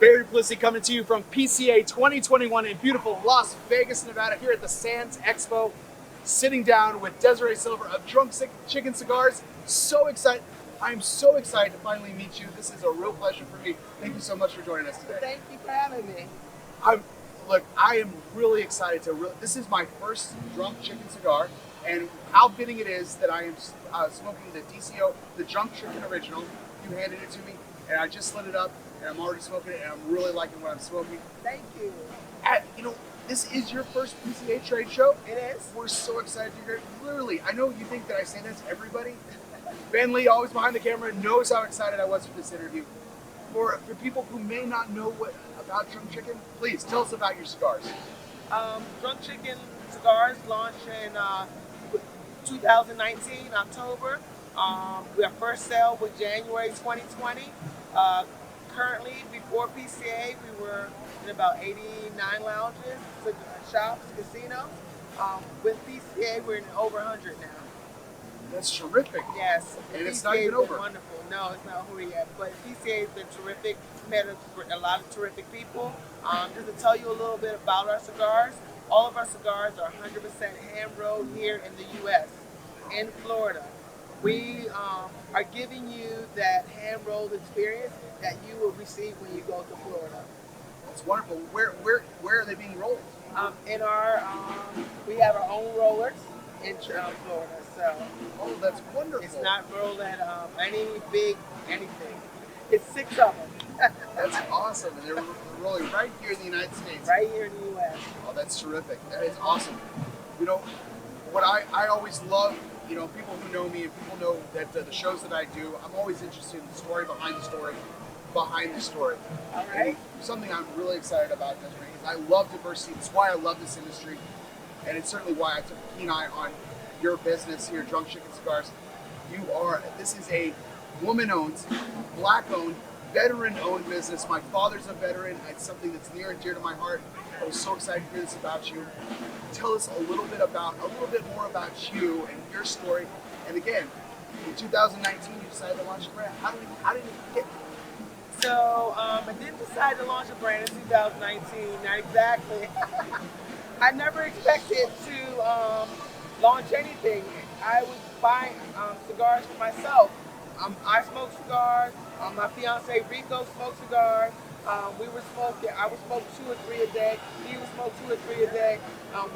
Barry Plissy coming to you from PCA 2021 in beautiful Las Vegas, Nevada, here at the Sands Expo, sitting down with Desiree Sylver of Chicken Cigars. So excited. I'm so excited to finally meet you. This is a real pleasure for me. Thank you so much for joining us today. Thank you for having me. I am really excited this is my first drunk chicken cigar, and how fitting it is that I am smoking the DCO, the Drunk Chicken Original. You handed it to me, and I just lit it up, and I'm already smoking it, and I'm really liking what I'm smoking. Thank you. This is your first PCA trade show. It is. We're so excited you're here. Literally, I know you think that I say that to everybody. Ben Lee, always behind the camera, knows how excited I was for this interview. For people who may not know about Drunk Chicken, please tell us about your cigars. Drunk Chicken Cigars launched in 2019, October. Our first sale was January 2020. Currently, before PCA, we were in about 89 lounges, shops, casinos. With PCA, we're in over 100 now. That's terrific. Yes. And it's not even over. Wonderful. No, it's not over yet. But PCA has been terrific. We met a lot of terrific people. Just to tell you a little bit about our cigars, all of our cigars are 100% hand rolled here in the U.S., in Florida. We are giving you that hand rolled experience that you will receive when you go to Florida. That's wonderful. Where are they being rolled? We have our own rollers in Florida. So, oh, that's wonderful. It's not rolled at any big anything. It's 6 of them. That's awesome. And they're rolling right here in the United States. Right here in the U.S. Oh, that's terrific. That is awesome. You know, what I always love, people who know me and people know that the shows that I do, I'm always interested in the story behind the story, behind the story. All right. And something I'm really excited about, Desiree, is I love diversity. It's why I love this industry. And it's certainly why I took a keen eye on your business here, Drunk Chicken Cigars. This is a woman-owned, black-owned, veteran-owned business. My father's a veteran. It's something that's near and dear to my heart. I was so excited to hear this about you. Tell us a little bit more about you and your story. And again, in 2019, you decided to launch a brand. How did it get? So I did decide to launch a brand in 2019. Not exactly. I never expected to launch anything. I was buying cigars for myself. I smoke cigars. My fiancé Rico smoked cigars. I would smoke 2 or 3 a day. He would smoke 2 or 3 a day.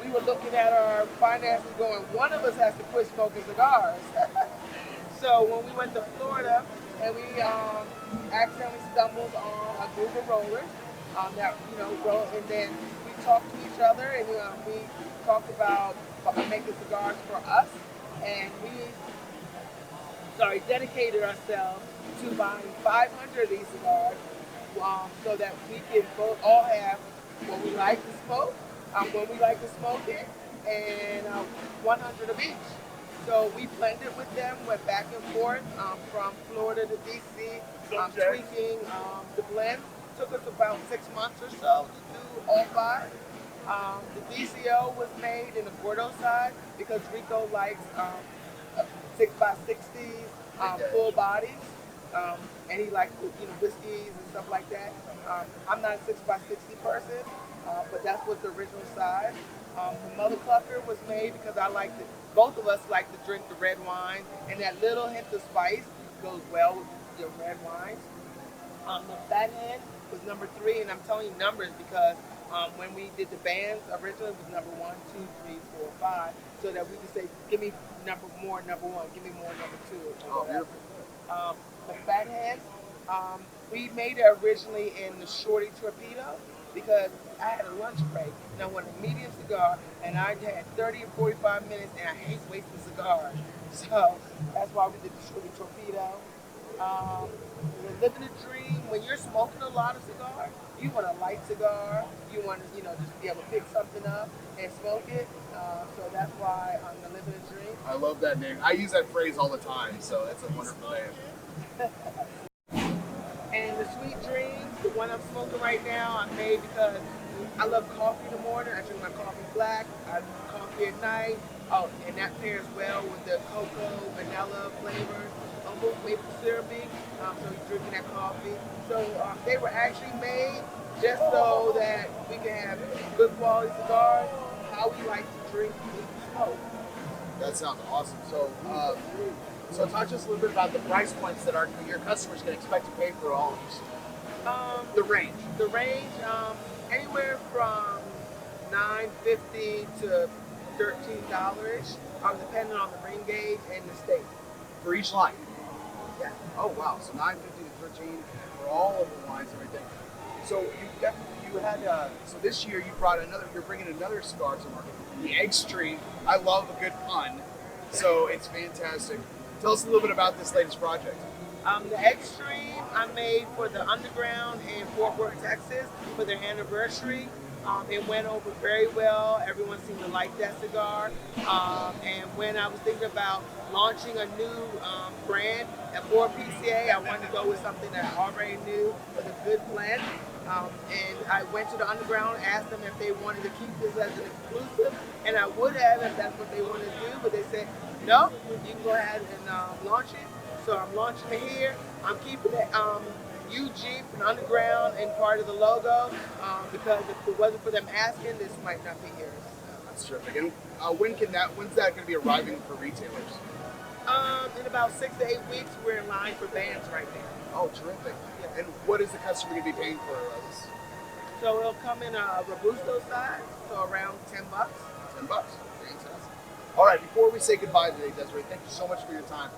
We were looking at our finances going, one of us has to quit smoking cigars. So when we went to Florida and we accidentally stumbled on a group of rollers that roll, and then we talked to each other and we talked about making cigars for us, and we dedicated ourselves to buying 500 of these cigars so that we can all have what we like to smoke, when we like to smoke it, and 100 of each. So we blended with them, went back and forth from Florida to DC, tweaking the blend. Took us about 6 months or so to do all 5. The DCO was made in the Gordo side because Rico likes 6x60s, full bodies, and he likes whiskeys and stuff like that. I'm not a 6x60 person, but that's what the original size. The Mother Clucker was made because both of us like to drink the red wine, and that little hint of spice goes well with your red wines. The Fathead was number 3, and I'm telling you numbers because when we did the bands, originally it was number 1, 2, 3, 4, 5, so that we could say, give me more number 1, give me more number 2, or whatever. The Fathead, we made it originally in the Shorty Torpedo because I had a lunch break and I wanted a medium cigar, and I had 30 or 45 minutes, and I hate wasting cigars. So that's why we did the Shorty Torpedo. Living a dream, when you're smoking a lot of cigars, you want a light cigar, you want to, just be able to pick something up and smoke it. So that's why I'm the living a dream. I love that name. I use that phrase all the time, so that's a wonderful name. And the Sweet Dreams, the one I'm smoking right now, I made because I love coffee in the morning. I drink my coffee black. I drink coffee at night. Oh, and that pairs well with the cocoa, vanilla flavors, almost maple syrupy. So you're drinking that coffee. So they were actually made just so that we can have good quality cigars, how we like to drink and smoke. That sounds awesome. So talk to us a little bit about the price points that your customers can expect to pay for all of these. The range. The range, anywhere from $9.50 to $13, depending on the ring gauge and the state. For each line. Yeah. Oh wow! So 9.50 to 13 for all of the lines and everything. So you had so this year you're bringing another cigar to market, the Egg-Treme. I love a good pun, so it's fantastic. Tell us a little bit about this latest project. The Egg-Treme I made for the Underground in Fort Worth, Texas, for their anniversary. It went over very well. Everyone seemed to like that cigar. And when I was thinking about launching a new brand for PCA, I wanted to go with something that I already knew was a good blend. And I went to the Underground, asked them if they wanted to keep this as an exclusive, and I would have if that's what they wanted to do, but they said, no, you can go ahead and launch it. So I'm launching it here. I'm keeping it UG from the Underground and part of the logo because if it wasn't for them asking, this might not be yours. That's terrific. And when's that going to be arriving for retailers? In about 6 to 8 weeks, we're in line for bands right now. Oh, terrific. And what is the customer going to be paying for this? So it'll come in a Robusto size, so around $10. $10. Fantastic. All right, before we say goodbye today, Desiree, thank you so much for your time.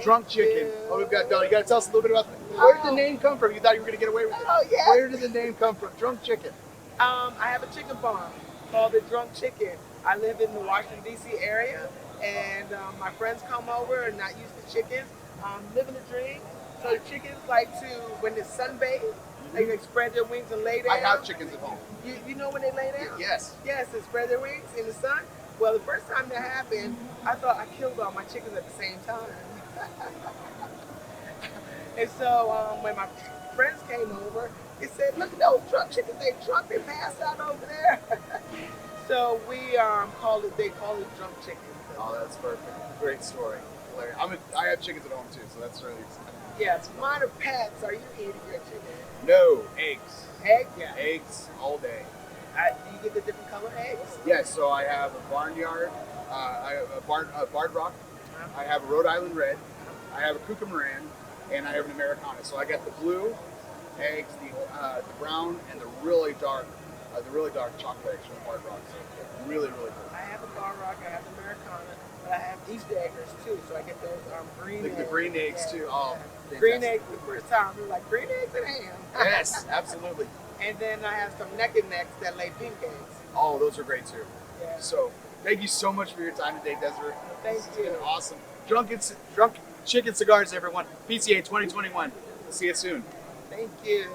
Drunk Chicken. Oh, we've got done. You got to tell us a little bit about where did the name come from? You thought you were going to get away with it. Oh, yeah. Where did the name come from? Drunk Chicken. I have a chicken farm called the Drunk Chicken. I live in the Washington, D.C. area, and my friends come over and not used to chickens. Living the dream. So the chickens like to, when it's sunbathed, they can spread their wings and lay down. I have chickens at home. You know when they lay down? Yes. Yes, they spread their wings in the sun. Well, the first time that happened, I thought I killed all my chickens at the same time. And so when my friends came over, they said, look at those drunk chickens, they drunk, they passed out over there. So we they call it drunk chicken. Oh, that's perfect. Great story. Hilarious. I have chickens at home too, so that's really exciting. Yes, mine are pets. Are you eating your chicken? No, eggs. Egg? Yeah. Eggs all day. Do you get the different color eggs? Yes, so I have a barnyard, I have a barred rock, I have a Rhode Island red, I have a Kookamoran, and I have an Americana. So I got the blue eggs, the brown, and the really dark chocolate eggs from barred rock. So really, really cool. I have a bar rock, I have Americana, but I have Easter eggers too, so I get those green eggs. The green eggs too. Oh, fantastic. Green eggs the first time. They're like, green eggs and ham. Yes, absolutely. And then I have some neck and necks that lay pink eggs. Oh, those are great too. Yeah. So thank you so much for your time today, Desiree. Thank you. It's been awesome. Drunk Chicken Cigars, everyone. PCA 2021. See you soon. Thank you.